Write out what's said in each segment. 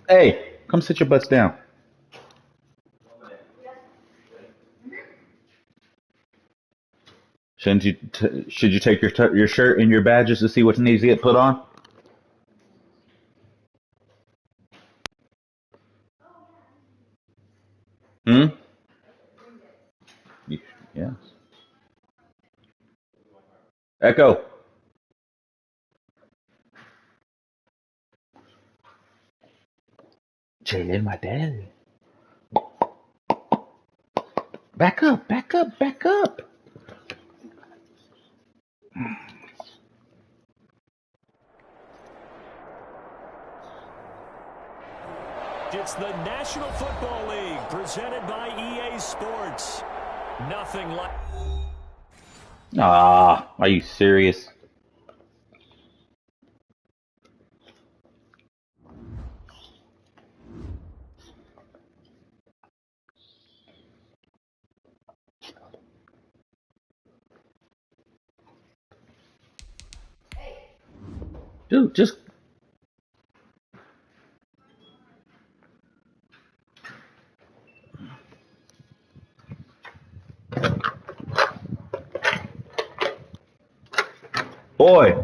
Hey, come sit your butts down. Should you take your shirt and your badges to see what needs to get put on? Hmm. Yes. Echo. Jalen, my dad. Back up, back up, back up. It's the National Football League presented by EA Sports. Nothing like... Ah, are you serious? Dude, just boy.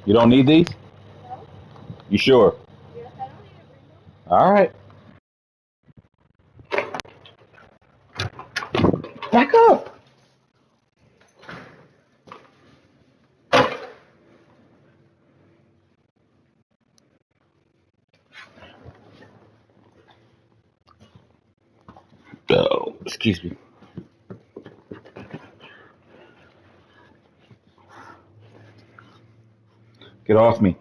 You don't need these? You sure? All right. Back up. Oh, excuse me. Get off me.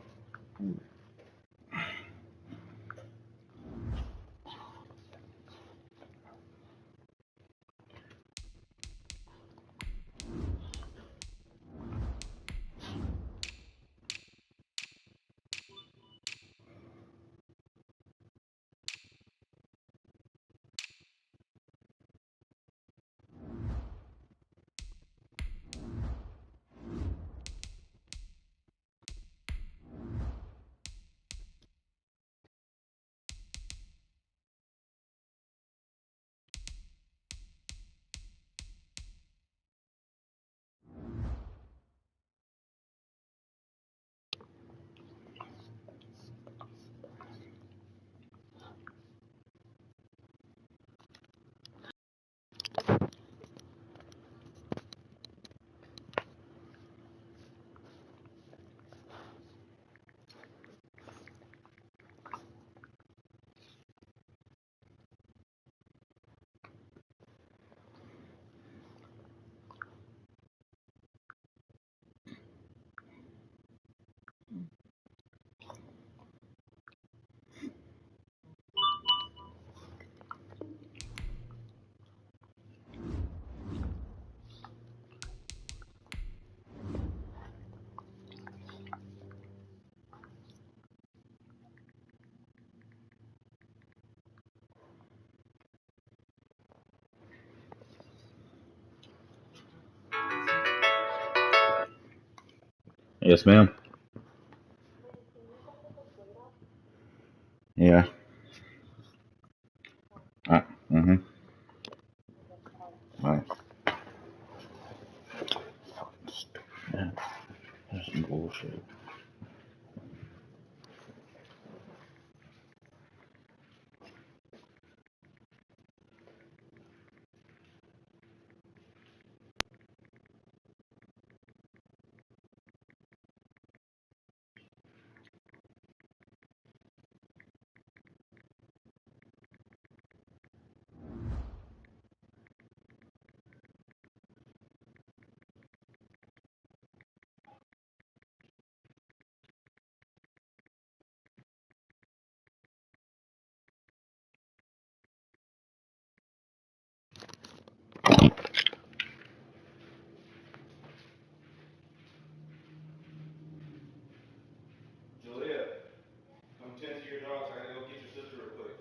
Yes, ma'am. Yeah. Mm-hmm. All right. Yeah, that's some bullshit. Julia, come tend to your dogs. I gotta go get your sister real quick.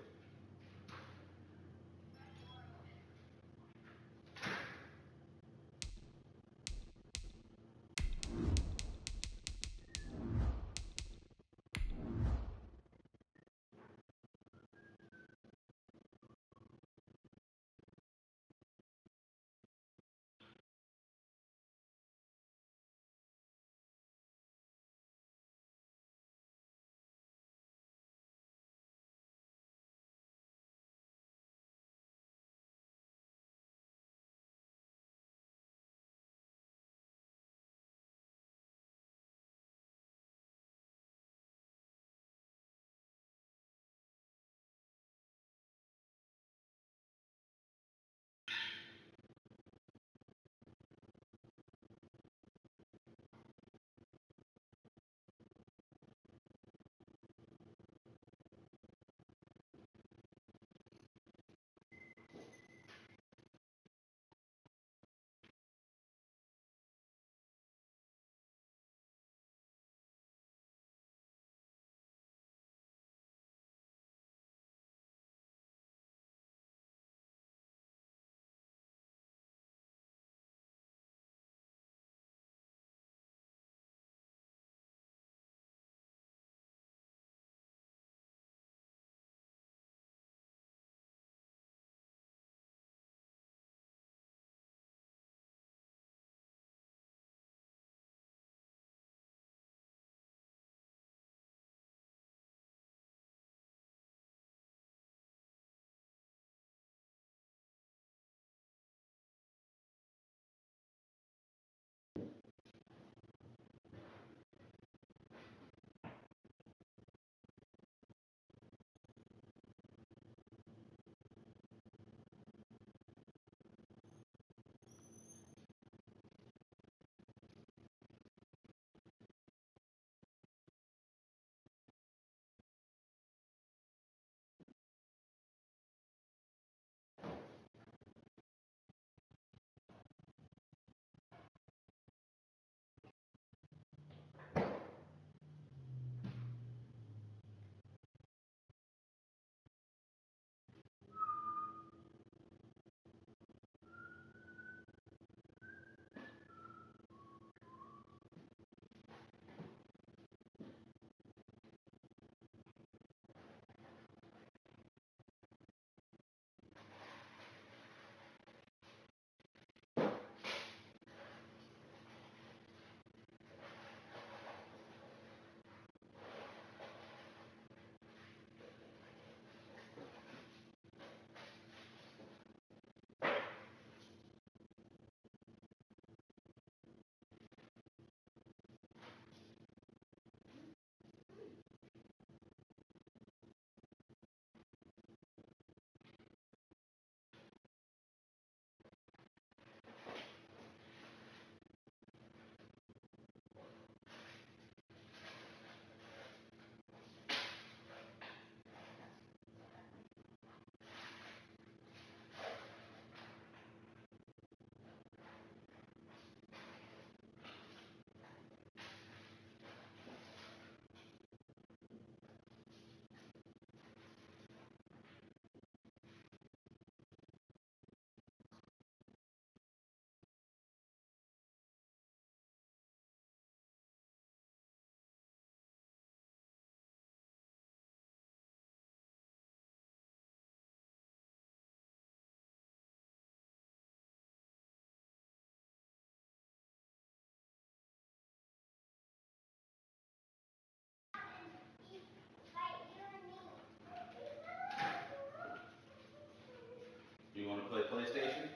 PlayStation?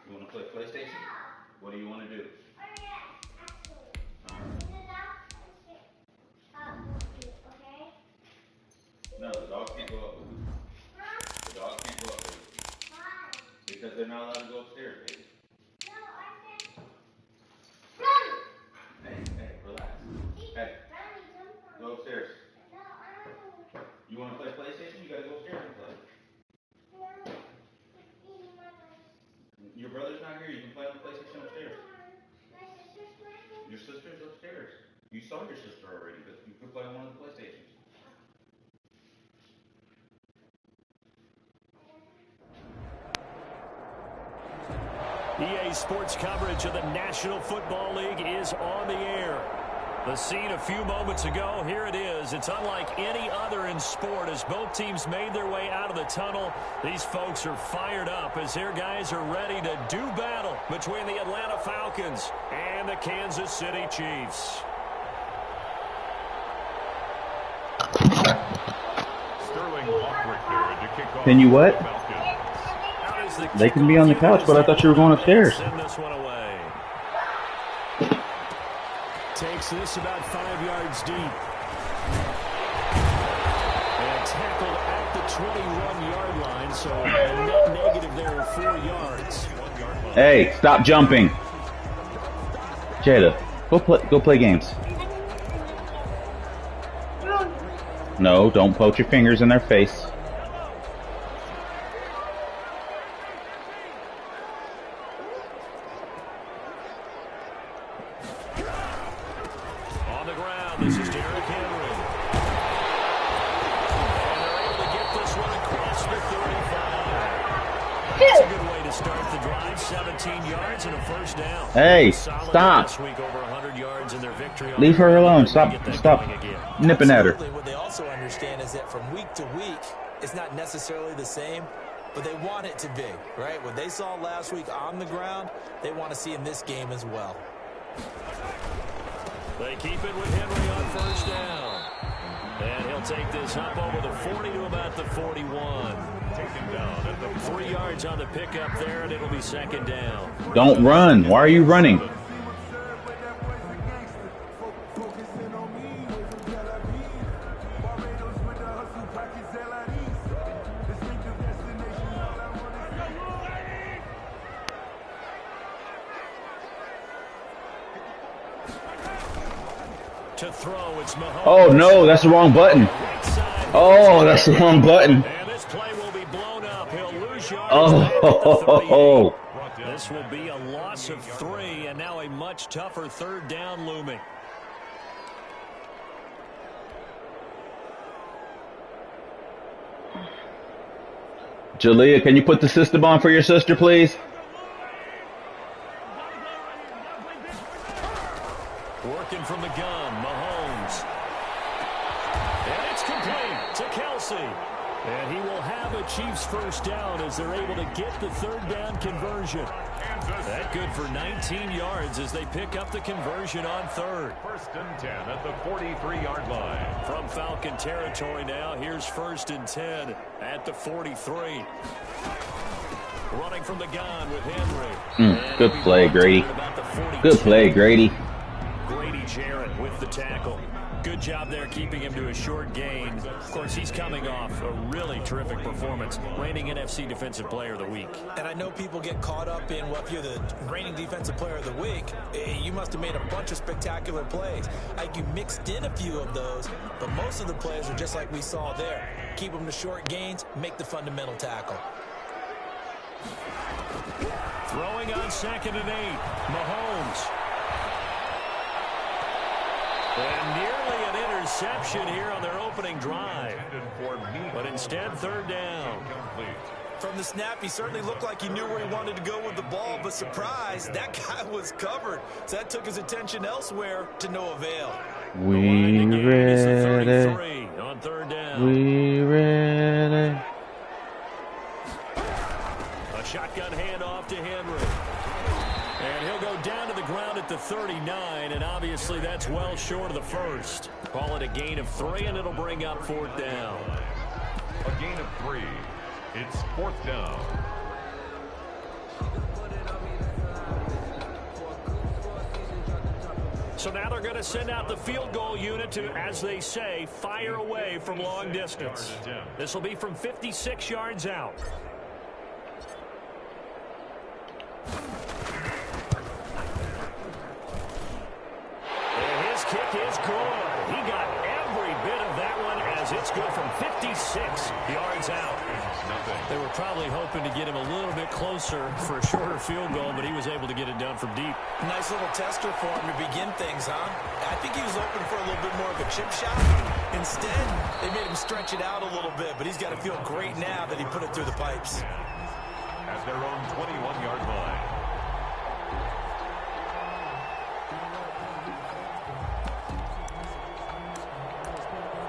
You want to play PlayStation? What do you want to do? No, the dog can't go up with you. The dog can't go up with you. Because they're not allowed to go upstairs, baby. Hey, relax. Hey, go upstairs. You want to play PlayStation? You gotta go upstairs and play. Your brother's not here. You can play on the PlayStation upstairs. Your sister's upstairs. You saw your sister already, but you can play on one of the PlayStations. EA Sports coverage of the National Football League is on the air. The scene a few moments ago, here it is. It's unlike any other in sport as both teams made their way out of the tunnel. These folks are fired up as their guys are ready to do battle between the Atlanta Falcons and the Kansas City Chiefs. Can you what? They can be on the couch, but I thought you were going upstairs. Send this one away. Takes this about 5 yards deep. And tackled at the 21-yard line, so a net negative there of 4 yards. Hey, stop jumping. Jada, go play games. No, don't poke your fingers in their face. On the ground, this is Derrick Henry. And they're able to get this one across the 35. That's a good way to start the drive. 17 yards and a first down. Hey, stop. This week, over 100 yards in their victory. Leave her alone. Stop nipping at her. What they also understand is that from week to week, it's not necessarily the same, but they want it to be, right? What they saw last week on the ground, they want to see in this game as well. They keep it with Henry on first down. And he'll take this up over the 40 to about the 41. Taken down at the 3 yards on the pickup there, and it'll be second down. Don't run. Why are you running? To throw, it's Mahomes. Oh, no, that's the wrong button. Oh, that's the wrong button. And this play will be blown up. He'll lose yards. Oh. This will be a loss of 3, and now a much tougher third down looming. Jalea, can you put the system on for your sister, please? Working from the gun, Mahomes. And it's complete to Kelsey. And he will have a Chiefs first down as they're able to get the third down conversion. That good for 19 yards as they pick up the conversion on third. 1st and 10 at the 43-yard line. From Falcon territory now, here's 1st and 10 at the 43. Running from the gun with Henry. Good play, Grady. Good play, Grady. Grady Jarrett with the tackle. Good job there keeping him to a short gain. Of course, he's coming off a really terrific performance, reigning NFC Defensive Player of the Week. And I know people get caught up in, well, if you're the reigning Defensive Player of the Week, you must have made a bunch of spectacular plays. Like you mixed in a few of those, but most of the plays are just like we saw there. Keep them to short gains, make the fundamental tackle. Throwing on 2nd and 8, Mahomes. And nearly an interception here on their opening drive. But instead, third down. From the snap, he certainly looked like he knew where he wanted to go with the ball, but surprise, that guy was covered. So that took his attention elsewhere to no avail. We ready. On third down. We ready. A shotgun handoff to Henry. And he'll go down to the ground at the 39, and obviously that's well short of the first. Call it a gain of 3, and it'll bring up 4th down. A gain of 3. It's 4th down. So now they're going to send out the field goal unit to, as they say, fire away from long distance. This will be from 56 yards out. And his kick is good. He got every bit of that one as it's good from 56 yards out. They were probably hoping to get him a little bit closer for a shorter field goal, but he was able to get it down from deep. Nice little tester for him to begin things, huh? I think he was hoping for a little bit more of a chip shot. Instead, they made him stretch it out a little bit, but he's got to feel great now that he put it through the pipes. At their own 21-yard line.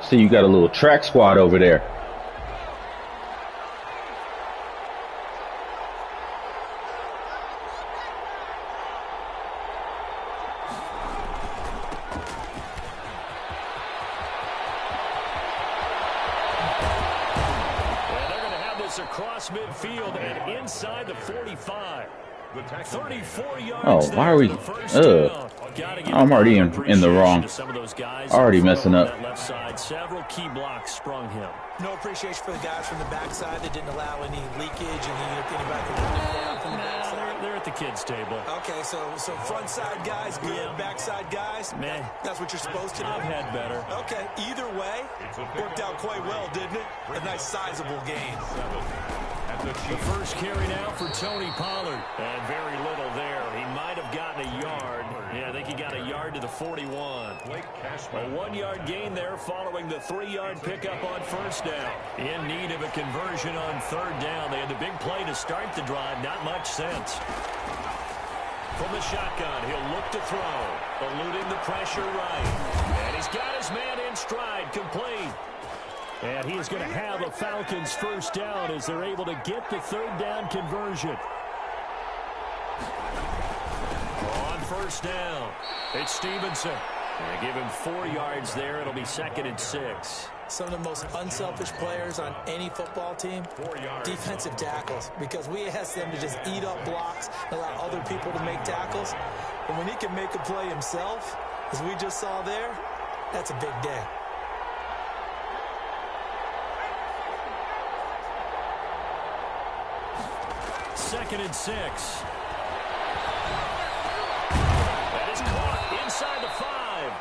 See, you got a little track squad over there. Across midfield and inside the 45. 34 yards. Oh, why are we? I'm already in the wrong. Already messing up. Left side, several key blocks sprung him. No appreciation for the guys from the backside that didn't allow any leakage and anybody could run it down from the backside. They're at the kids' table. Okay, so front side guys good, Yeah. backside guys. Man, that's what you're supposed to do. I've had better. Okay, either way, worked out quite well, didn't it? A nice sizable gain. The first carry now for Tony Pollard. And very little there. He might have gotten a yard. Yeah, I think he got a yard to the 41. A 1-yard gain there following the 3-yard pickup on first down. In need of a conversion on third down. They had the big play to start the drive. Not much sense. From the shotgun, he'll look to throw. Eluding the pressure right. And he's got his man in stride, complete. And he is going to have a Falcons first down as they're able to get the third down conversion. On first down, it's Stevenson. They give him 4 yards there. It'll be 2nd and 6. Some of the most unselfish players on any football team, defensive tackles, because we ask them to just eat up blocks, allow other people to make tackles. But when he can make a play himself, as we just saw there, that's a big day. Second and 6. That is caught inside the 5.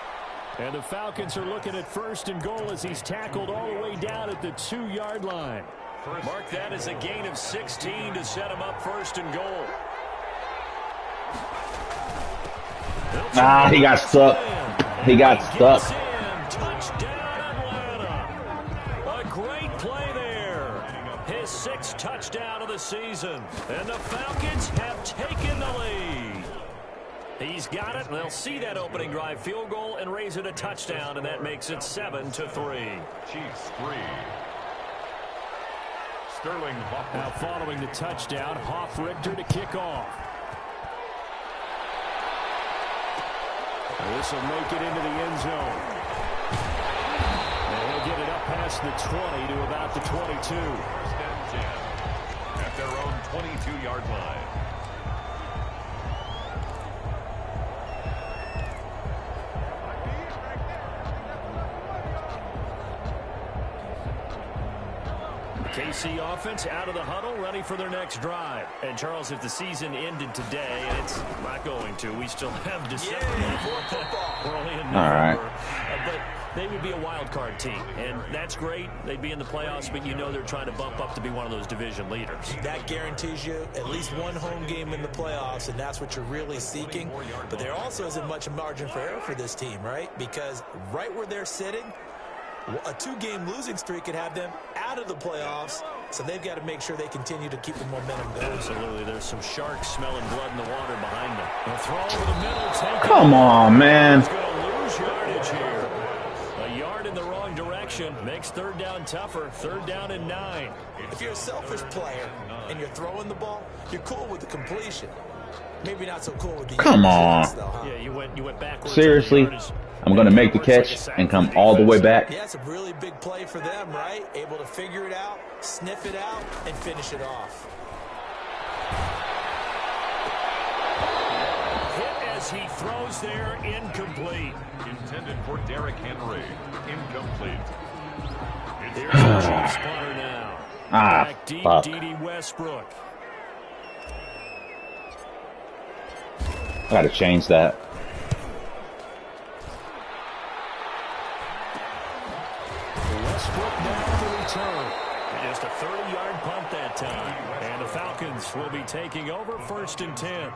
And the Falcons are looking at 1st and goal as he's tackled all the way down at the 2-yard line. Mark that as a gain of 16 to set him up 1st and goal. He got stuck. He got stuck. Touchdown, Atlanta. A great play there. His 6th touchdown of the season. And the Falcons have taken the lead. He's got it. They'll see that opening drive field goal and raise it a touchdown, and that makes it 7-3. Chiefs 3. Sterling Hoffrichter. Now following the touchdown, Hoffrichter to kick off. This will make it into the end zone. And he'll get it up past the 20 to about the 22. First and 10 at their own 22-yard line. KC offense out of the huddle, ready for their next drive. And Charles, if the season ended today, and it's not going to, we still have December. We're only in November. All right. But they would be a wild card team, and that's great. They'd be in the playoffs, but you know they're trying to bump up to be one of those division leaders. That guarantees you at least one home game in the playoffs, and that's what you're really seeking. But there also isn't much margin for error for this team, right? Because right where they're sitting, a 2-game losing streak could have them out of the playoffs, so they've got to make sure they continue to keep the momentum going. Absolutely. There's some sharks smelling blood in the water behind them. A throw over the middle. Come on, man. He's going to lose yardage here. A yard in the wrong direction makes third down tougher. 3rd down and 9. If you're a selfish player and you're throwing the ball, you're cool with the completion. Maybe not so cool with the Come on. though, huh? Yeah, you went backwards. Seriously? I'm going to make the catch and come all the way back. Yeah, it's a really big play for them, right? Able to figure it out, sniff it out, and finish it off. as he throws there, incomplete. Intended for Derrick Henry. Incomplete. Here's the Chiefs punter now. Back deep, fuck. D.D. Westbrook. I gotta change that. Westbrook now to return. Just a 30-yard punt that time. And the Falcons will be taking over 1st and 10.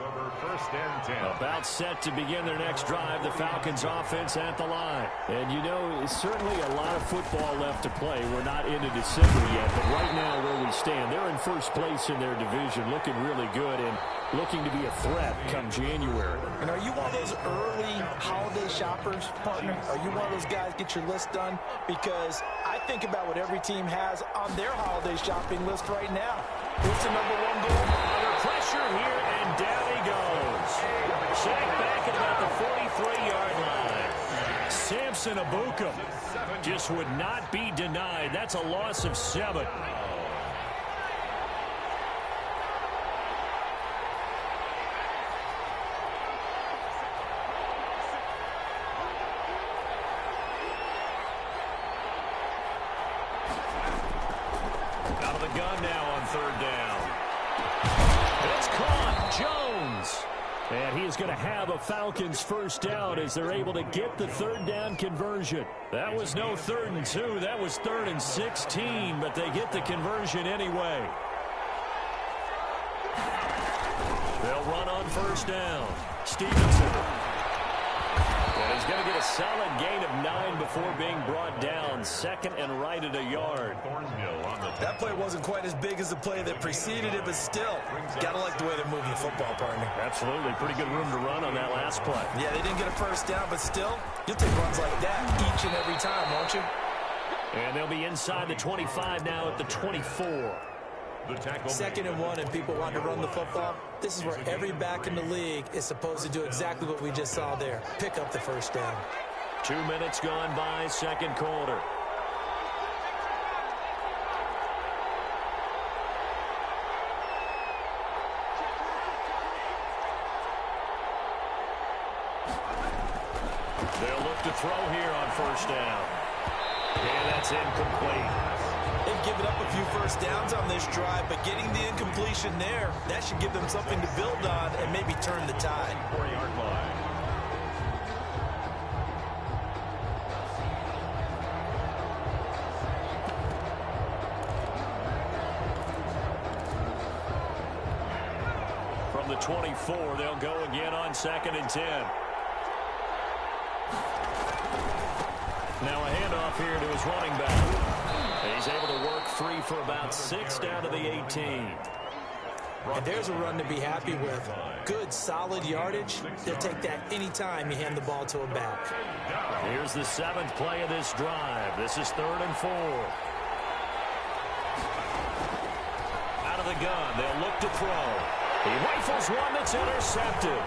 About set to begin their next drive. The Falcons offense at the line. And you know, it's certainly a lot of football left to play. We're not into December yet, but right now where we stand, they're in first place in their division, looking really good and looking to be a threat come January. And are you one of those early holiday shoppers, partner? Are you one of those guys get your list done? Because I think about what every team has on their holiday shopping list right now. What's the number one goal? Under pressure here, and down he goes. Sacked back at about the 43-yard line. Samson Ebukam just would not be denied. That's a loss of 7. Out of the gun now on 3rd down. It's caught. Jones. And he's going to have a Falcons first down as they're able to get the 3rd down conversion. That was no 3rd and 2. That was 3rd and 16, but they get the conversion anyway. They'll run on 1st down. Stevenson. And he's going to get a solid gain of 9 before being brought down. 2nd and right at a yard. That play wasn't quite as big as the play that preceded it, but still, gotta like the way they're moving the football, partner. Absolutely. Pretty good room to run on that last play. Yeah, they didn't get a first down, but still, you'll take runs like that each and every time, won't you? And they'll be inside the 25 now at the 24. 2nd and 1, and people want to run the football. This is where every back in the league is supposed to do exactly what we just saw there. Pick up the first down. 2 minutes gone by, 2nd quarter. They'll look to throw here on 1st down. And that's incomplete. They've given up a few first downs on this drive, but getting the incompletion there, that should give them something to build on and maybe turn the tide. 4-yard line. From the 24, they'll go again on 2nd and 10. Now a handoff here to his running back. He's able to work free for about 6 down to the 18. And there's a run to be happy with. Good, solid yardage. They'll take that any time you hand the ball to a back. Here's the 7th play of this drive. This is 3rd and 4. Out of the gun, they'll look to throw. He rifles one that's intercepted.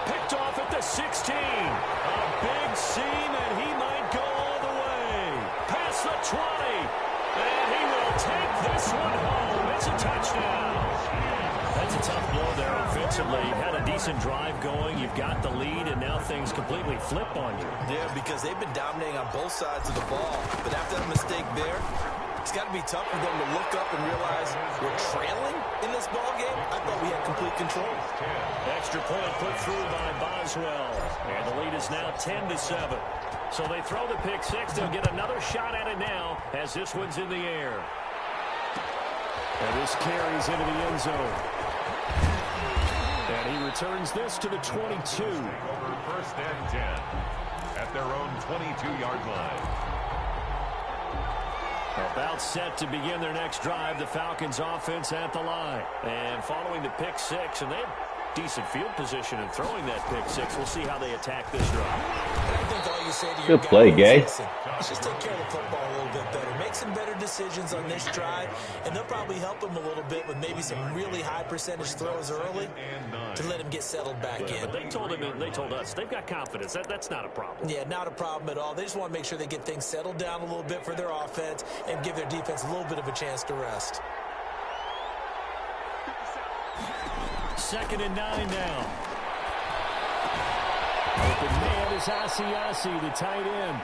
Picked off at the 16. A big seam, and he might go all the way. Past the 20. And he will take this one home. It's a touchdown. That's a tough blow there offensively. Had a decent drive going. You've got the lead, and now things completely flip on you. Yeah, because they've been dominating on both sides of the ball. But after that mistake there, it's got to be tough for them to look up and realize we're trailing in this ball game. I thought we had complete control. Extra point put through by Boswell. And the lead is now 10-7. So they throw the pick 6. They'll get another shot at it now as this one's in the air. And this carries into the end zone. And he returns this to the 22. 1st and 10 at their own 22-yard line. About set to begin their next drive. The Falcons offense at the line. And following the pick 6, and they have decent field position in throwing that pick 6. We'll see how they attack this drive. I think all you say to your Good play, Gay. listen, let's just take care of the football a little bit better. Make some better decisions on this drive, and they'll probably help him a little bit with maybe some really high percentage throws early to let him get settled back in. But they told him, and they told us, they've got confidence. That's not a problem. Yeah, not a problem at all. They just want to make sure they get things settled down a little bit for their offense and give their defense a little bit of a chance to rest. 2nd and 9 now. Open man is Asiasi, the tight end.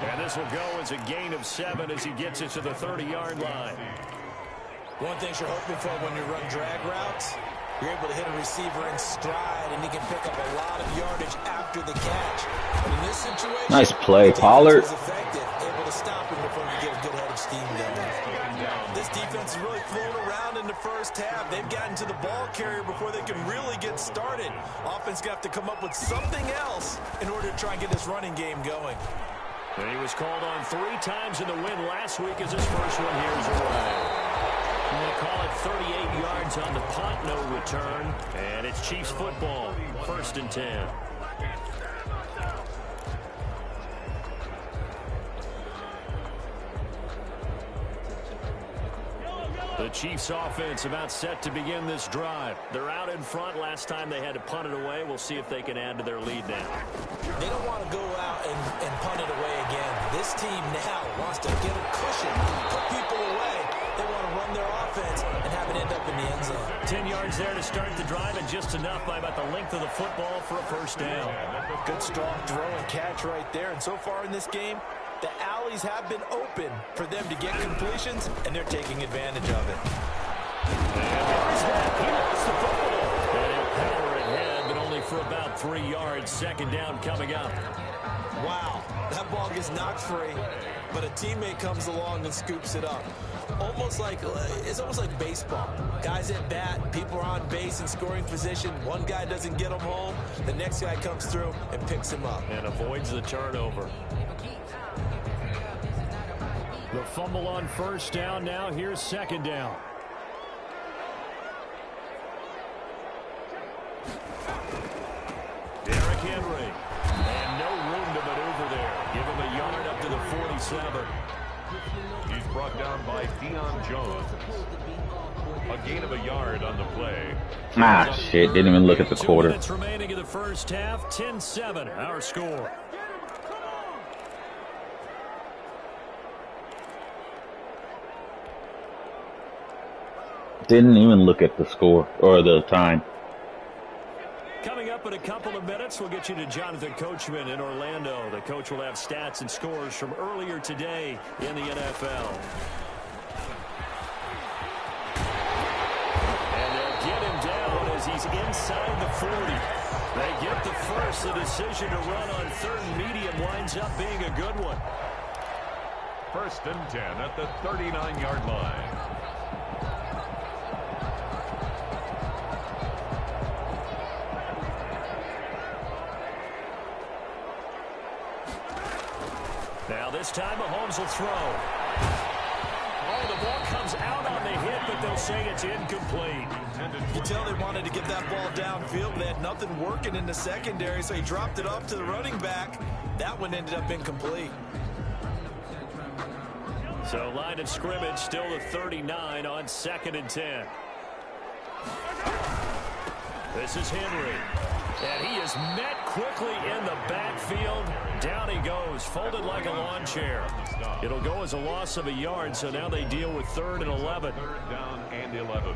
And this will go as a gain of 7 as he gets it to the 30-yard line. One thing you're hoping for when you run drag routes, you're able to hit a receiver in stride, and he can pick up a lot of yardage after the catch. But in this situation, nice play, Pollard. Was effective, able to stop him before he get a good head of steam going. This defense is really flown around in the first half. They've gotten to the ball carrier before they can really get started. Offense going to have to come up with something else in order to try and get this running game going. And he was called on 3 times in the win last week as his first one here is away. We'll call it 38 yards on the punt, no return. And it's Chiefs football, 1st and 10. The Chiefs offense about set to begin this drive. They're out in front. Last time they had to punt it away. We'll see if they can add to their lead now. They don't want to go out and punt it away again. This team now wants to get a cushion, put people away. They want to run their offense and have it end up in the end zone. 10 yards there to start the drive, and just enough by about the length of the football for a first down. Good strong throw and catch right there. And so far in this game, the alleys have been open for them to get completions, and they're taking advantage of it. And there's that. He lost the football. And he'll power ahead, but only for about 3 yards. 2nd down coming up. Wow, that ball gets knocked free, but a teammate comes along and scoops it up. It's almost like baseball. Guys at bat, people are on base in scoring position. One guy doesn't get him home. The next guy comes through and picks him up. And avoids the turnover. The fumble on 1st down. Now here's 2nd down. Derrick Henry. And no room to maneuver there. Give him a yard up to the 47. He's brought down by Deion Jones. A gain of a yard on the play. Ah, shit. Didn't even look at the quarter. 2 minutes remaining in the first half. 10-7, our score. Didn't even look at the score or the time. Coming up in a couple of minutes, we'll get you to Jonathan Coachman in Orlando. The coach will have stats and scores from earlier today in the NFL. And they'll get him down as he's inside the 40. They get the first. The decision to run on 3rd and medium winds up being a good one. 1st and 10 at the 39-yard line. Now this time Mahomes will throw. Oh, the ball comes out on the hit, but they'll say it's incomplete. You tell they wanted to get that ball downfield, but they had nothing working in the secondary, so he dropped it off to the running back. That one ended up incomplete. So line of scrimmage still the 39 on 2nd and 10. This is Henry. And he is met quickly in the backfield. Down he goes, folded like a lawn chair. It'll go as a loss of a yard, so now they deal with 3rd and 11. 3rd down and 11.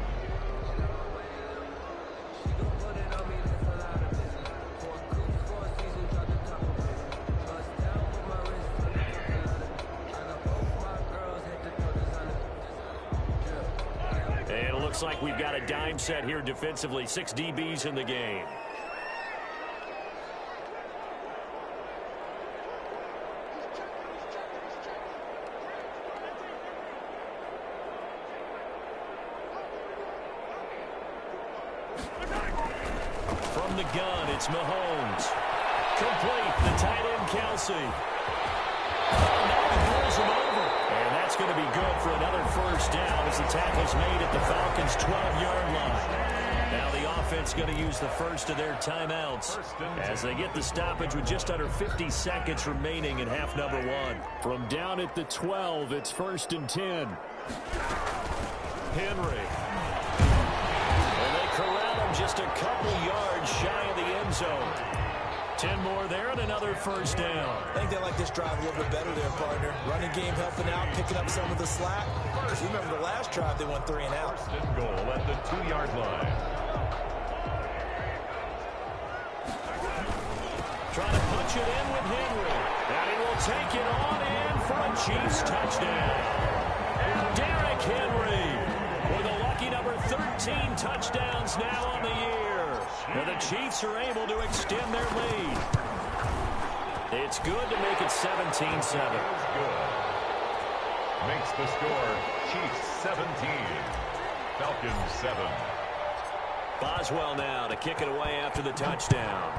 And it looks like we've got a dime set here defensively. 6 DBs in the game. From the gun, it's Mahomes. Complete, the tight end, Kelsey. Oh, now he pulls him over. And that's going to be good for another first down as the tackle's made at the Falcons' 12-yard line. Now the offense going to use the first of their timeouts as they get the stoppage with just under 50 seconds remaining in half number 1. From down at the 12, it's 1st and 10. Henry. And they corral him just a couple yards shy of the end zone. 10 more there and another first down. I think they like this drive a little bit better there, partner. Running game helping out, picking up some of the slack. Because you remember the last drive, they went 3 and out. 1st and goal at the 2-yard line. Trying launch it in with Henry. And he will take it on in for a Chiefs touchdown. Derrick Henry with a lucky number 13 touchdowns now on the year. And the Chiefs are able to extend their lead. It's good to make it 17-7. Makes the score Chiefs 17, Falcons 7. Boswell now to kick it away after the touchdown.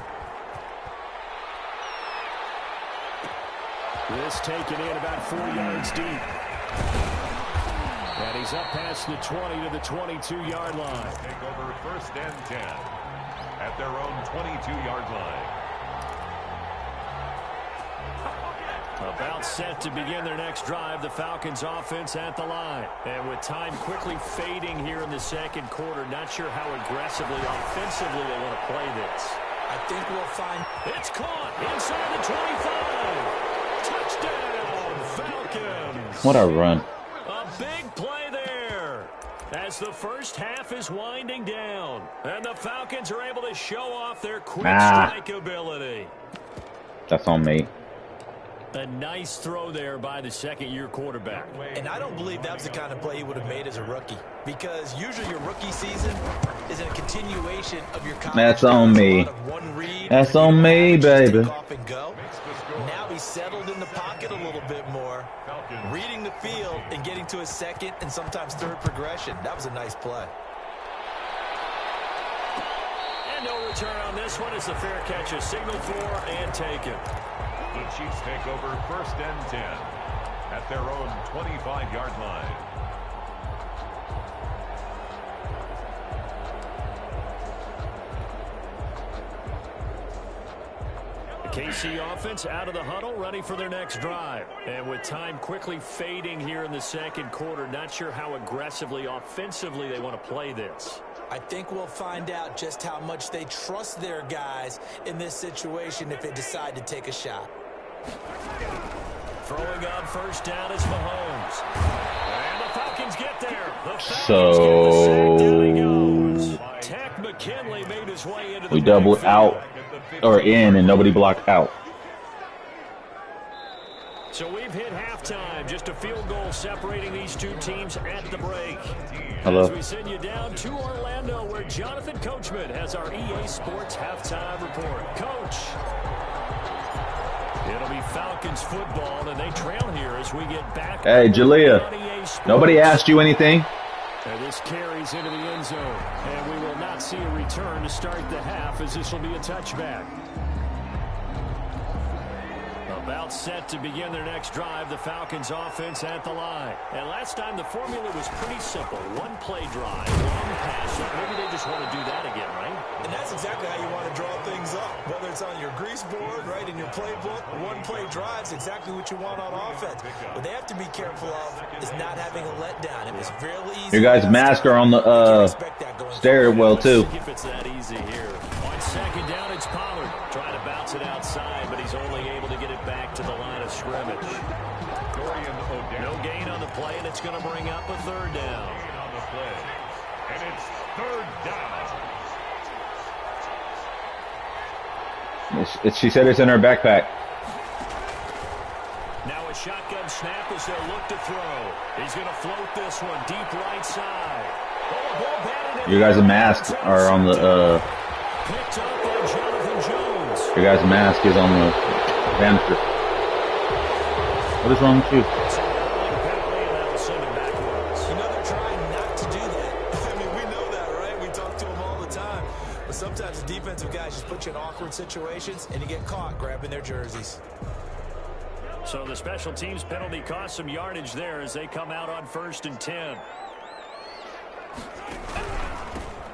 This taken in about 4 yards deep. And he's up past the 20 to the 22-yard line. Take over 1st and 10 at their own 22-yard line. About set to begin their next drive, the Falcons offense at the line. And with time quickly fading here in the second quarter, not sure how aggressively, offensively they want to play this. I think we'll find... It's caught inside the 25. Touchdown, Falcons. What a run. A big play there as the first half is winding down. And the Falcons are able to show off their quick strike ability. That's on me. A nice throw there by the second-year quarterback. And I don't believe that was the kind of play he would have made as a rookie. Because usually your rookie season is a continuation of your college. That's on me. That's on me, baby. Now he's settled in the pocket a little bit more, reading the field and getting to his second and sometimes third progression. That was a nice play. And no return on this one as the fair catch is signaled for and taken. The Chiefs take over 1st and 10 at their own 25-yard line. The KC offense out of the huddle, ready for their next drive. And with time quickly fading here in the second quarter, not sure how aggressively, offensively they want to play this. I think we'll find out just how much they trust their guys in this situation if they decide to take a shot. Throwing on first down is Mahomes. And the Falcons get there. The Falcons get the sack. Down he goes. Takk McKinley made his way into the We doubled out or in and nobody blocked out. So we've hit halftime. Just a field goal separating these two teams at the break. Hello. As we send you down to Orlando, where Jonathan Coachman has our EA Sports halftime report. Coach. It'll be Falcons football, and they trail here as we get back. Hey, Jalea. Nobody asked you anything. And this carries into the end zone. And we will not see a return to start the half, as this will be a touchback. About set to begin their next drive, the Falcons offense at the line. And last time the formula was pretty simple. One play drive, one pass. So maybe they just want to do that again, right? And that's exactly how you want to draw things up. Whether it's on your grease board, right, in your playbook, one play drives exactly what you want on offense. What they have to be careful of is not having a letdown. It was really easy. Your guys' masks are on the stairwell too. If it's that easy here. On second down, it's Pollard. Trying to bounce it outside, but he's only able to get it back to the line of scrimmage. No gain on the play, and it's going to bring up a third down. On the play. And it's 3rd down. She said it's in her backpack. Now a shotgun snap as they look to throw. He's going to float this one deep right side. Your guys' masks are on the Picked up by Jonathan Jones. your guys' mask is on the banister. What is wrong with you? You know they're trying not to do that. I mean, we know that, right? We talk to them all the time. But sometimes the defensive guys just put you in awkward situations, and you get caught grabbing their jerseys. So the special teams penalty cost some yardage there as they come out on 1st and 10.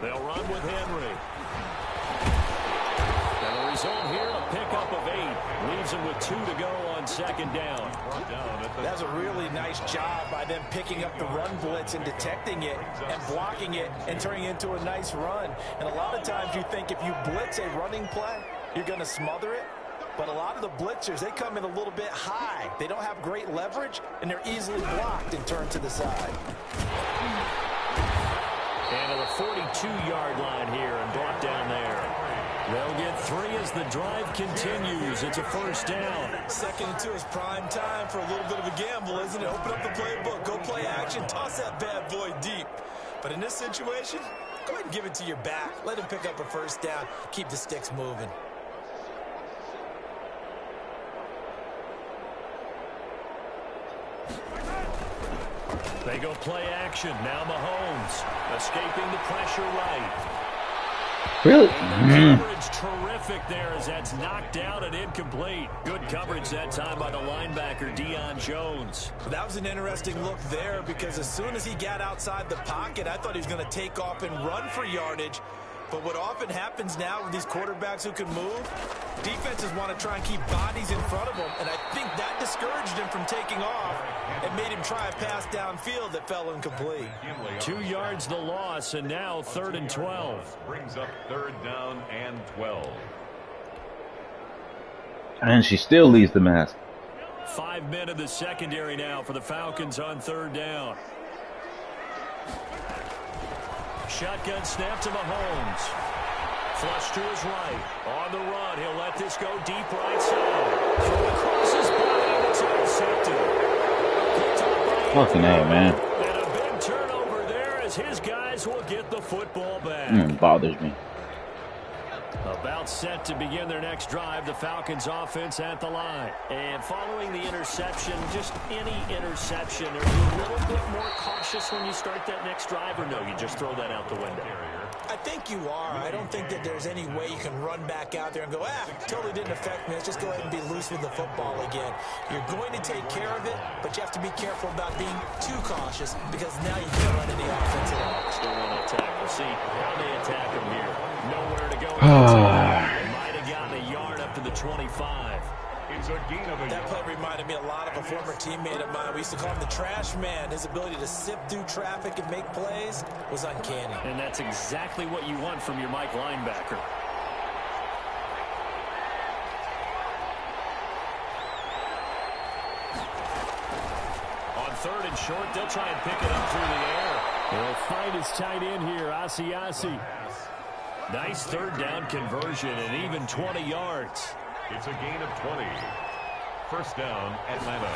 They'll run with Henry. And the result here, a pickup of 8. Leaves them with 2 to go on second down. That's a really nice job by them picking up the run blitz and detecting it and blocking it and turning it into a nice run. And a lot of times you think if you blitz a running play, you're going to smother it. But a lot of the blitzers, they come in a little bit high. They don't have great leverage, and they're easily blocked and turned to the side. And to the 42-yard line here and brought down there. They'll get 3 as the drive continues. It's a first down. 2nd and 2 is prime time for a little bit of a gamble, isn't it? Open up the playbook, go play action, toss that bad boy deep. But in this situation, go ahead and give it to your back. Let him pick up a first down. Keep the sticks moving. They go play action. Now Mahomes escaping the pressure right. Really? Coverage terrific there as that's knocked down and incomplete. Good coverage that time by the linebacker, Deion Jones. That was an interesting look there because as soon as he got outside the pocket, I thought he was going to take off and run for yardage. But what often happens now with these quarterbacks who can move, defenses want to try and keep bodies in front of them, and I think that discouraged him from taking off and made him try a pass downfield that fell incomplete. 2 yards the loss, and now 3rd and 12. Brings up 3rd down and 12. And she still leaves the mask. 5 men in the secondary now for the Falcons on 3rd down. Shotgun snap to Mahomes. Flush to his right. On the run, he'll let this go deep right side. Throw across his body, and it's intercepted. Fucking A, man. And a big turnover there as his guys will get the football back. It bothers me. About set to begin their next drive, the Falcons offense at the line. And following the interception, just any interception, are you a little bit more cautious when you start that next drive, or no, you just throw that out the window? I think you are. I don't think that there's any way you can run back out there and go, totally didn't affect me. Let's just go ahead and be loose with the football again. You're going to take care of it, but you have to be careful about being too cautious because now you can't run any offense at all. Still want to attack. We'll see how they attack him here. Nowhere to go. Might have gotten a yard up to the 25. It's a gain of a That play reminded me a lot of a former teammate of mine. We used to call him the trash man. His ability to sift through traffic and make plays was uncanny. And that's exactly what you want from your Mike linebacker. On 3rd and short, they'll try and pick it up through the air. They'll find his tight end here, Asiasi. Nice 3rd down conversion and even 20 yards. It's a gain of 20. First down, Atlanta.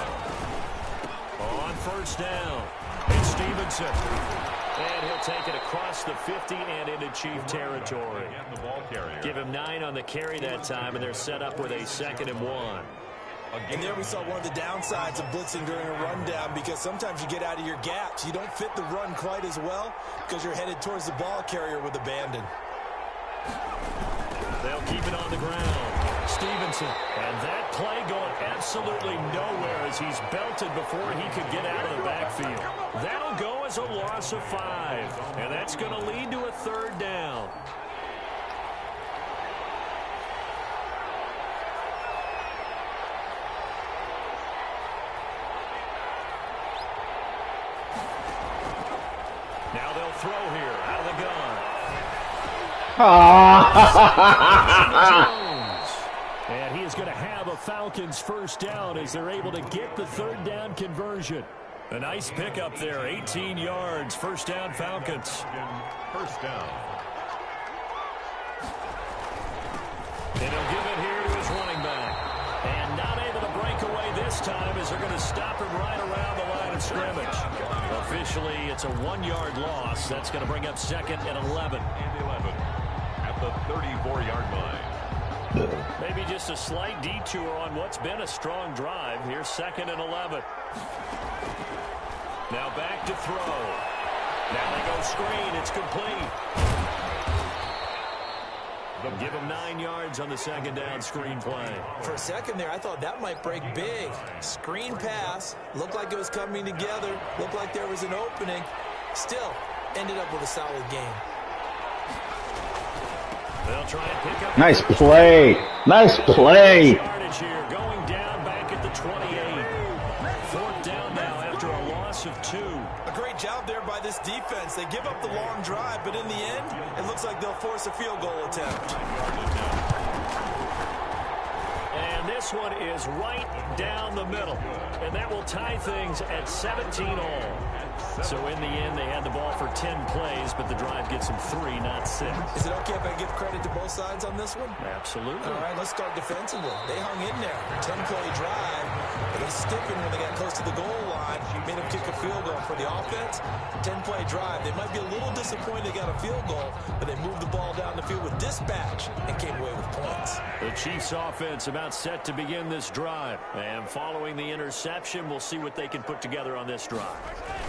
On 1st down, it's Stevenson. And he'll take it across the 50 and into Chief territory. The ball carrier. Give him 9 on the carry that time, and they're set up with a 2nd and 1. And there we saw one of the downsides of blitzing during a rundown because sometimes you get out of your gaps. You don't fit the run quite as well because you're headed towards the ball carrier with abandon. They'll keep it on the ground. Stevenson. And that play going absolutely nowhere as he's belted before he could get out of the backfield. That'll go as a loss of 5. And that's going to lead to a 3rd down. Now they'll throw here out of the gun. And he is going to have a Falcons 1st down as they're able to get the 3rd down conversion. A nice pickup there, 18 yards, 1st down Falcons. 1st down. And he'll give it here to his running back. And not able to break away this time as they're going to stop him right around the line of scrimmage. Officially, it's a 1-yard loss. That's going to bring up 2nd and 11. And 11 at the 34-yard line. Maybe just a slight detour on what's been a strong drive. Here's 2nd and 11. Now back to throw. Now they go screen. It's complete. They'll give him 9 yards on the 2nd down screen play. For a second there, I thought that might break big. Screen pass. Looked like it was coming together. Looked like there was an opening. Still, ended up with a solid game. They'll try and pick up. Nice play. Nice play. Yardage here, going down back at the 28. 4th down now after a loss of 2. A great job there by this defense. They give up the long drive, but in the end, it looks like they'll force a field goal attempt. And this this one is right down the middle. And that will tie things at 17 all. So in the end, they had the ball for 10 plays, but the drive gets them 3, not 6. Is it okay if I give credit to both sides on this one? Absolutely. All right, let's start defensively. They hung in there. 10-play drive. They stiffened when they got close to the goal line. Made them kick a field goal. For the offense, 10-play drive. They might be a little disappointed they got a field goal, but they moved the ball down the field with dispatch and came away with points. The Chiefs offense about set to begin this drive. And following the interception, we'll see what they can put together on this drive.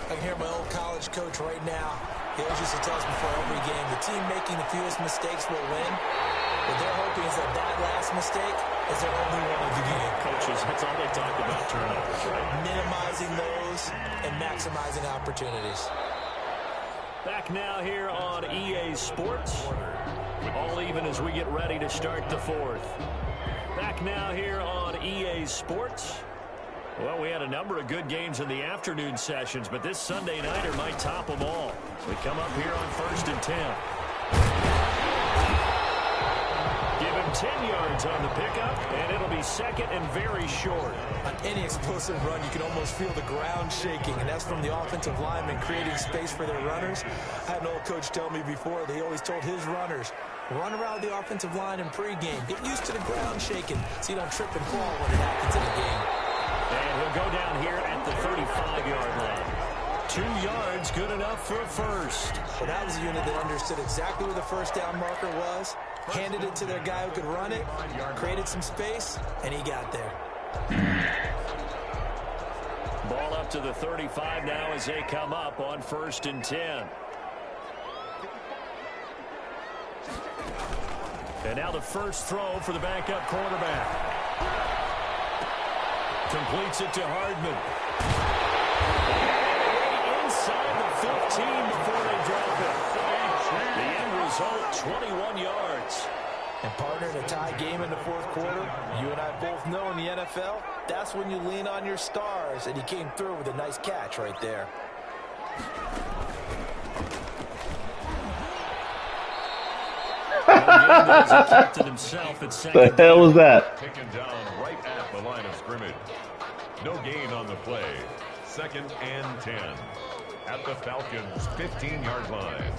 I can hear my old college coach right now. He always used to tell us before every game, the team making the fewest mistakes will win. What they're hoping is that last mistake is their only one of the game. Coaches, that's all they talk about, turnovers, right? Minimizing those and maximizing opportunities. Back now here on EA Sports. All even as we get ready to start the fourth. Back now here on EA Sports. Well, we had a number of good games in the afternoon sessions, but this Sunday nighter might top them all. We come up here on 1st and 10. Give him 10 yards on the pickup, and it'll be second and very short. On any explosive run, you can almost feel the ground shaking, and that's from the offensive linemen creating space for their runners. I had an old coach tell me before, they always told his runners, run around the offensive line in pregame. Get used to the ground shaking so you don't trip and fall when it happens in the game. And he'll go down here at the 35-yard line. 2 yards, good enough for a first. Well, that was a unit that understood exactly where the first down marker was, handed it to their guy who could run it, created some space, and he got there. Ball up to the 35 now as they come up on 1st and 10. And now the first throw for the backup quarterback. Completes it to Hardman. Inside the 15 before they drop it. The end result, 21 yards. And partner, in a tie game in the fourth quarter, you and I both know in the NFL, that's when you lean on your stars, and he came through with a nice catch right there. The hell was that? Taken down right at the line of scrimmage. No gain on the play. 2nd and 10 at the Falcons' 15-yard line.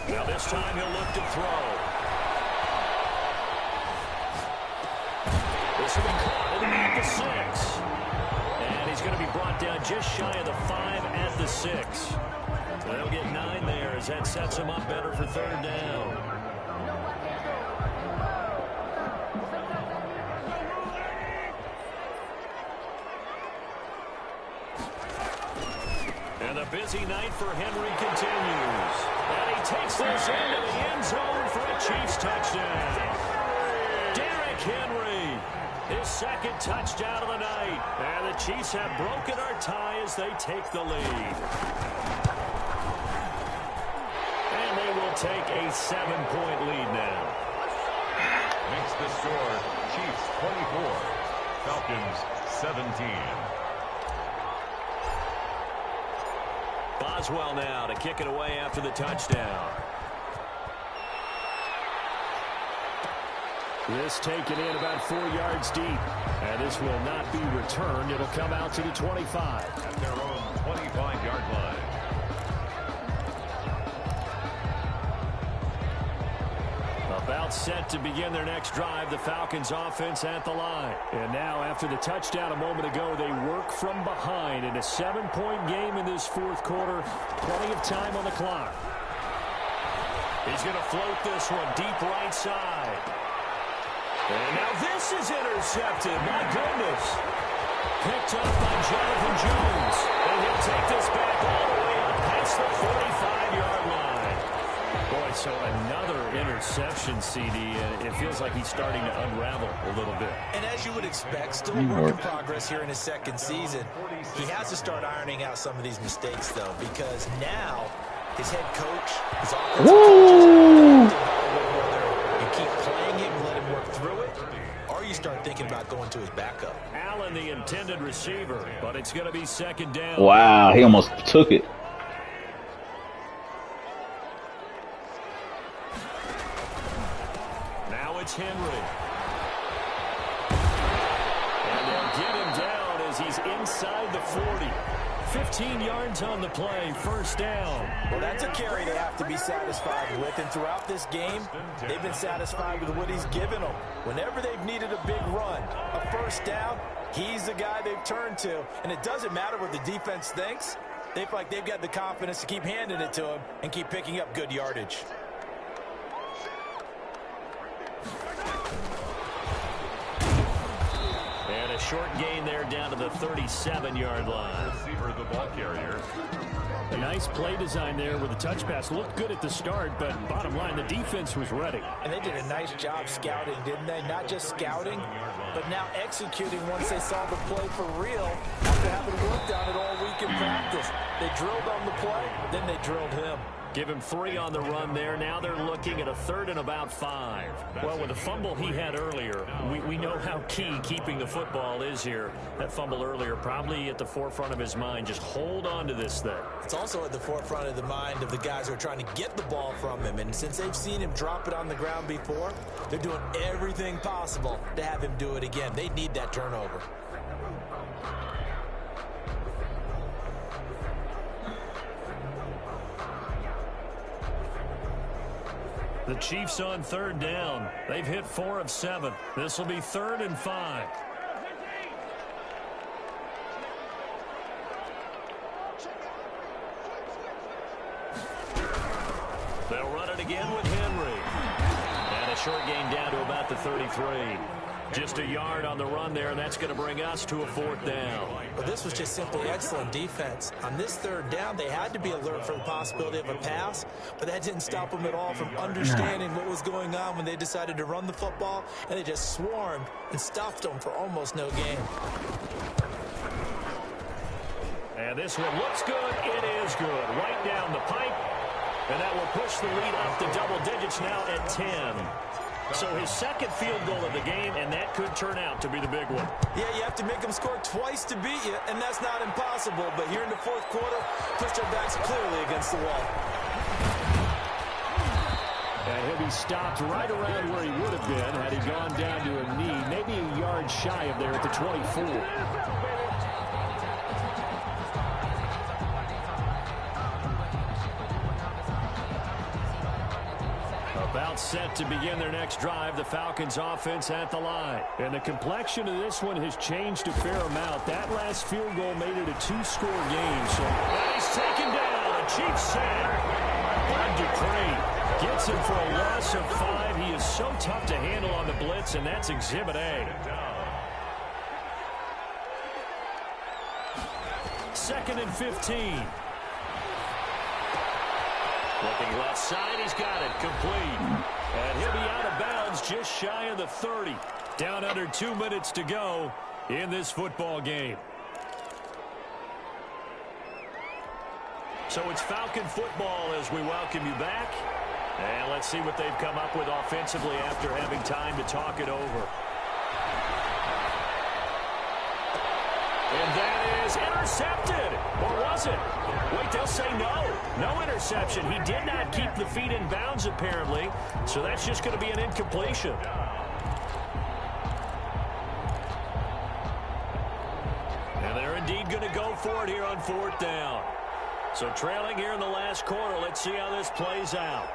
Now this time he'll look to throw. This will be caught at the 6. And he's going to be brought down just shy of the 5 at the 6. So they'll get 9 there as that sets him up better for 3rd down. And the busy night for Henry continues. And he takes this into the end zone for a Chiefs touchdown. Derrick Henry, his 2nd touchdown of the night. And the Chiefs have broken our tie as they take the lead. And they will take a 7-point lead now. Makes the score Chiefs 24, Falcons 17. Boswell now to kick it away after the touchdown. This taken in about 4 yards deep. And this will not be returned. It'll come out to the 25. At their own 25-yard line. About set to begin their next drive, the Falcons offense at the line. And now after the touchdown a moment ago, they work from behind in a 7-point game in this fourth quarter. Plenty of time on the clock. He's going to float this one deep right side. And now this is intercepted. My goodness. Picked up by Jonathan Jones. And he'll take this back all the way up past the 45-yard line. Boy, So another interception, CD, and it feels like he's starting to unravel a little bit. And as you would expect, still a work in progress here in his second season. He has to start ironing out some of these mistakes, though, because now his head coach, his offensive coaches, whether you keep playing it and let him work through it, or you start thinking about going to his backup. Allen, the intended receiver, but it's going to be second down. Wow, he almost took it. Henry. And they'll get him down as he's inside the 40. 15 yards on the play, first down. Well, that's a carry they have to be satisfied with, and throughout this game, they've been satisfied with what he's given them. Whenever they've needed a big run, a first down, he's the guy they've turned to. And it doesn't matter what the defense thinks. They feel like they've got the confidence to keep handing it to him and keep picking up good yardage. And a short gain there down to the 37-yard line. Receiver, the ball carrier. A nice play design there with the touch pass. Looked good at the start, but bottom line, the defense was ready. And they did a nice job scouting, didn't they? Not just scouting, but now executing once they saw the play for real after having worked on it all week in practice. They drilled on the play, then they drilled him. Give him 3 on the run there. Now they're looking at a 3rd and about 5. Well, with the fumble he had earlier, we know how key keeping the football is here. That fumble earlier probably at the forefront of his mind. Just hold on to this thing. It's also at the forefront of the mind of the guys who are trying to get the ball from him. And since they've seen him drop it on the ground before, they're doing everything possible to have him do it again. They need that turnover. The Chiefs on 3rd down. They've hit 4 of 7. This will be 3rd and 5. They'll run it again with Henry. And a short gain down to about the 33. Just a yard on the run there, and that's going to bring us to a 4th down. Well, this was just simply excellent defense. On this 3rd down, they had to be alert for the possibility of a pass, but that didn't stop them at all from understanding what was going on when they decided to run the football, and they just swarmed and stuffed them for almost no gain. And this one looks good. It is good. Right down the pipe, and that will push the lead up to double digits now at 10. So his 2nd field goal of the game, and that could turn out to be the big one. Yeah, you have to make them score twice to beat you, and that's not impossible. But here in the 4th quarter, push their backs clearly against the wall. And he'll be stopped right around where he would have been had he gone down to a knee, maybe a yard shy of there at the 24. About set to begin their next drive, the Falcons offense at the line. And the complexion of this one has changed a fair amount. That last field goal made it a 2-score game. So that is taken down. A Chiefs sack. Bud Dupree gets him for a loss of 5. He is so tough to handle on the blitz, and that's Exhibit A. 2nd and 15. Looking left side, he's got it, complete. And he'll be out of bounds just shy of the 30. Down under 2 minutes to go in this football game. So it's Falcon football as we welcome you back. And let's see what they've come up with offensively after having time to talk it over. And that is intercepted. Or was it? Wait, they'll say no. No interception. He did not keep the feet in bounds, apparently. So that's just going to be an incompletion. And they're indeed going to go for it here on 4th down. So trailing here in the last quarter. Let's see how this plays out.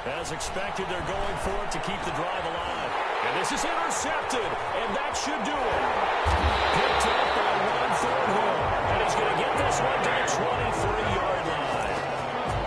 As expected, they're going for it to keep the drive alive. And this is intercepted, and that should do it. Picked up by Ron Thornhill, and he's going to get this one to the 23-yard line.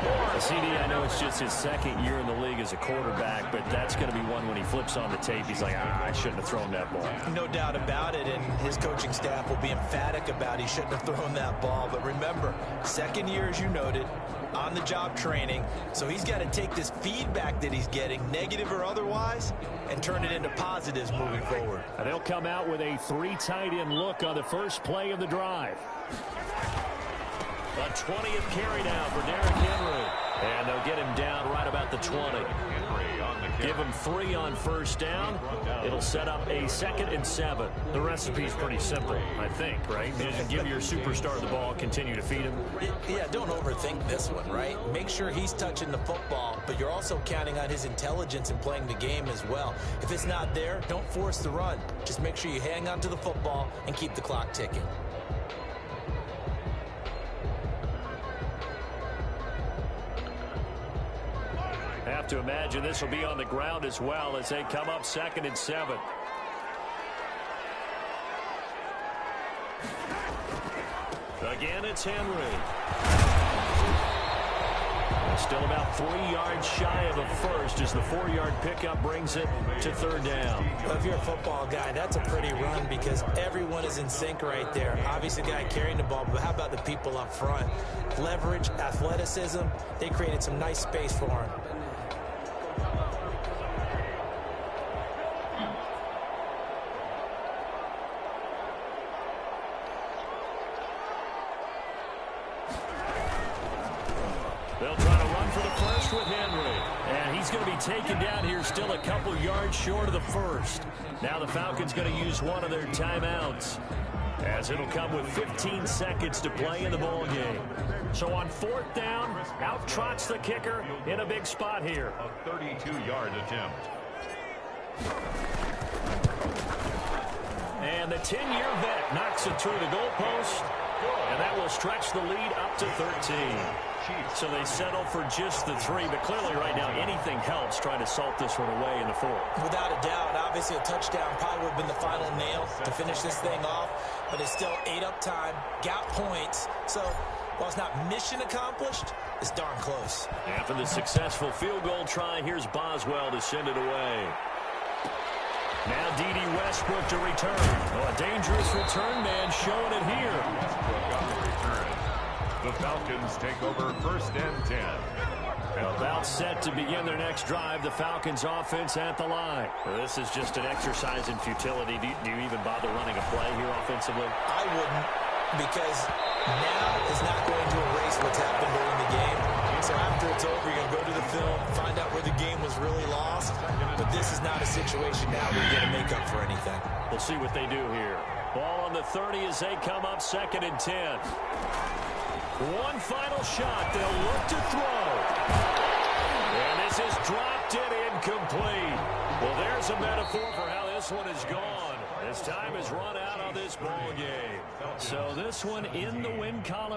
Morris CD, I know it's just his second year in the league as a quarterback, but that's going to be one when he flips on the tape, he's like, I shouldn't have thrown that ball. No doubt about it, and his coaching staff will be emphatic about he shouldn't have thrown that ball. But remember, second year, as you noted, on-the-job training, so he's got to take this feedback that he's getting, negative or otherwise, and turn it into positives moving forward. And they'll come out with a 3 tight end look on the first play of the drive. A 20th carry now for Derrick Henry. And they'll get him down right about the 20. Give him 3 on first down. It'll set up a 2nd and 7. The recipe's pretty simple, I think, right? Just give your superstar the ball, continue to feed him. Yeah, don't overthink this one, right? Make sure he's touching the football, but you're also counting on his intelligence in playing the game as well. If it's not there, don't force the run. Just make sure you hang on to the football and keep the clock ticking. Have to imagine this will be on the ground as well as they come up 2nd and 7. Again, it's Henry. Still about 3 yards shy of a first as the 4-yard pickup brings it to 3rd down. Well, if you're a football guy, that's a pretty run because everyone is in sync right there. Obviously, the guy carrying the ball, but how about the people up front? Leverage, athleticism, they created some nice space for him. They'll try to run for the first with Henry. And he's going to be taken down here still a couple yards short of the first. Now the Falcons going to use one of their timeouts, as it'll come with 15 seconds to play in the ball game. So on 4th down, out trots the kicker in a big spot here. A 32-yard attempt. And the 10-year vet knocks it through the goalpost, and that will stretch the lead up to 13. So they settle for just the 3, but clearly right now anything helps trying to salt this one away in the 4th. Without a doubt, obviously a touchdown probably would have been the final nail to finish this thing off, but it's still 8 up time, got points, so while it's not mission accomplished, it's darn close. After the successful field goal try, here's Boswell to send it away. Now D.D. Westbrook to return. Oh, a dangerous return man showing it here. Westbrook on the return. The Falcons take over 1st and 10. About set to begin their next drive. The Falcons offense at the line. Well, this is just an exercise in futility. Do you even bother running a play here offensively? I wouldn't, because now is not going to erase what's happened during the game. So after it's over, you're going to go to the film, find out where the game was really lost. But this is not a situation now where you're going to make up for anything. We'll see what they do here. Ball on the 30 as they come up 2nd and 10. One final shot. They'll look to throw. And this is dropped and incomplete. Well, there's a metaphor for how this one is gone. As time has run out on this ball game. So this one in the win column.